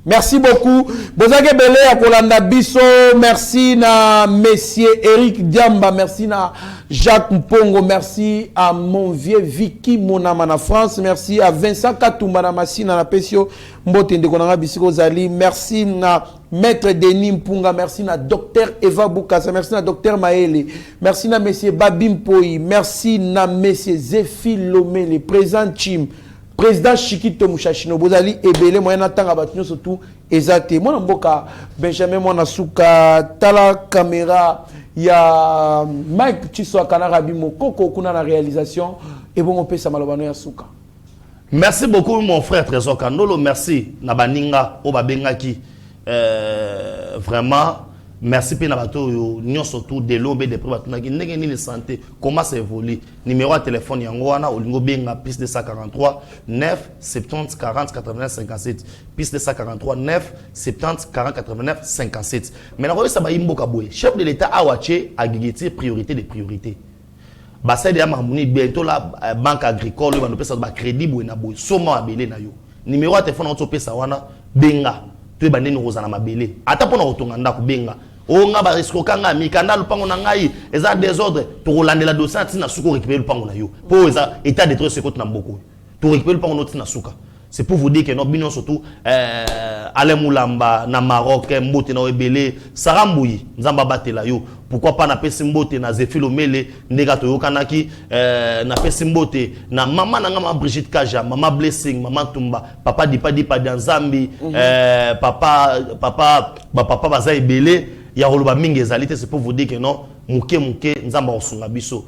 Merci beaucoup. Bozake Belé à Kolanda Bisso. Merci na Monsieur Eric Diamba. Merci na Jacques Mpongo. Merci à mon vieux Vicky Monama na France. Merci à Vincent Katumba na Massina na Pesio Mbote Ndekonanga Bisiko Zali. Merci na Maître Denis Mpunga. Merci na Docteur Eva Boukassa. Merci na Docteur Maele. Merci na Monsieur Babim Poi. Merci na Monsieur Zéphie Lomé, le président Chim. Président Chikito Mouchachino Bozali ebele moyena tanga batunyo surtout ezate mona mboka Benjamin mona suka tala caméra ya Mike Chiswa Kanarabi Mokoko kuna na réalisation et bon on peut ça malobano ya suka. Merci beaucoup mon frère Trésor Kandolo, merci na baninga o babengaki vraiment merci pour nabato nous surtout de l'ombe de privat na ndenge ni santé comment ça évolue numéro de téléphone yango wana olingo benga plus de 143 9 70 40 89 57 plus de 143 9 70 40 89 57 maintenant ça ba imboka boye chef de l'état awache agigeti priorité des priorités ba ça de mamuni bientôt la banque agricole ba no pesa ba crédit boye na boye soma abele na yo numéro de téléphone on pesa wana benga to ba neni rozana mabele ata pona otonga ndako benga onga ba risque kanga mikanda lupango na ngai eza désordre to kolandela dossier tina suko récupérer lupango na yo po eza état de droit sekot na mboko to récupérer lupango no tina suka. C'est pour vous dire que nos bino surtout Alain Moulamba na Maroc mbote na ebele Sarambouyi nzamba batela yo pourquoi pas na pesi mbote na Zefilo Mele ndeka to yokanaki na pesi mbote na mama na ngama Brigitte Kaja mama Blessing mama Tumba papa dipa Nzambi papa baza ebele ya koloba mingi ezalite. C'est pour vous dire que non muke nzamba osunga biso.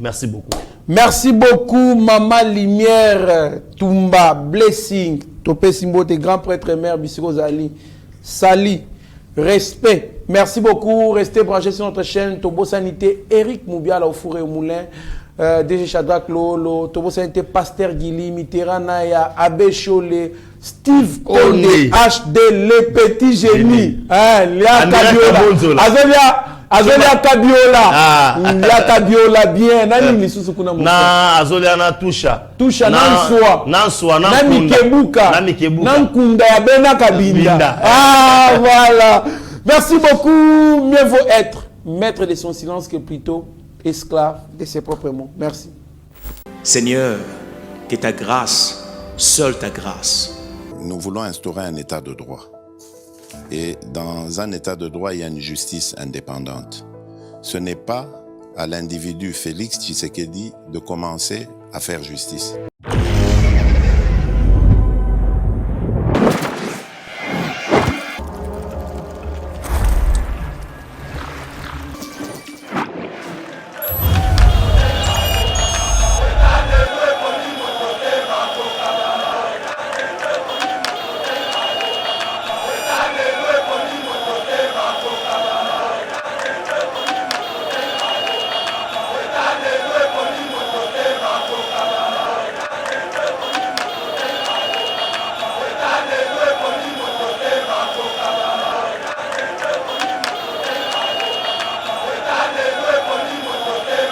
Merci beaucoup. Merci beaucoup, Maman Lumière, Tumba, Blessing, Topé Simbote, grand prêtre mère, Bissiko Zali, Sali, respect. Merci beaucoup. Restez branchés sur notre chaîne Tobo Sanité, Eric Moubiala au four et au moulin, DG Shadrach Lolo, Tobo Sanité, Pasteur Gili, Mitterrand, Abbé Cholé, Steve Konde, HD, le petit génie, Léa Kabiola, Azolia Kabiola, la Kabiola bien, nani lisusu kuna musa. Na Azolia na Tusha Nanswa, Namikebuka, Nankunda ya Bena Kabinda. Ah voilà. Merci beaucoup. Mieux vaut être maître de son silence que plutôt esclave de ses propres mots. Merci. Seigneur, que ta grâce, seule ta grâce. Nous voulons instaurer un état de droit. Et dans un état de droit, il y a une justice indépendante. Ce n'est pas à l'individu Félix Tshisekedi de commencer à faire justice.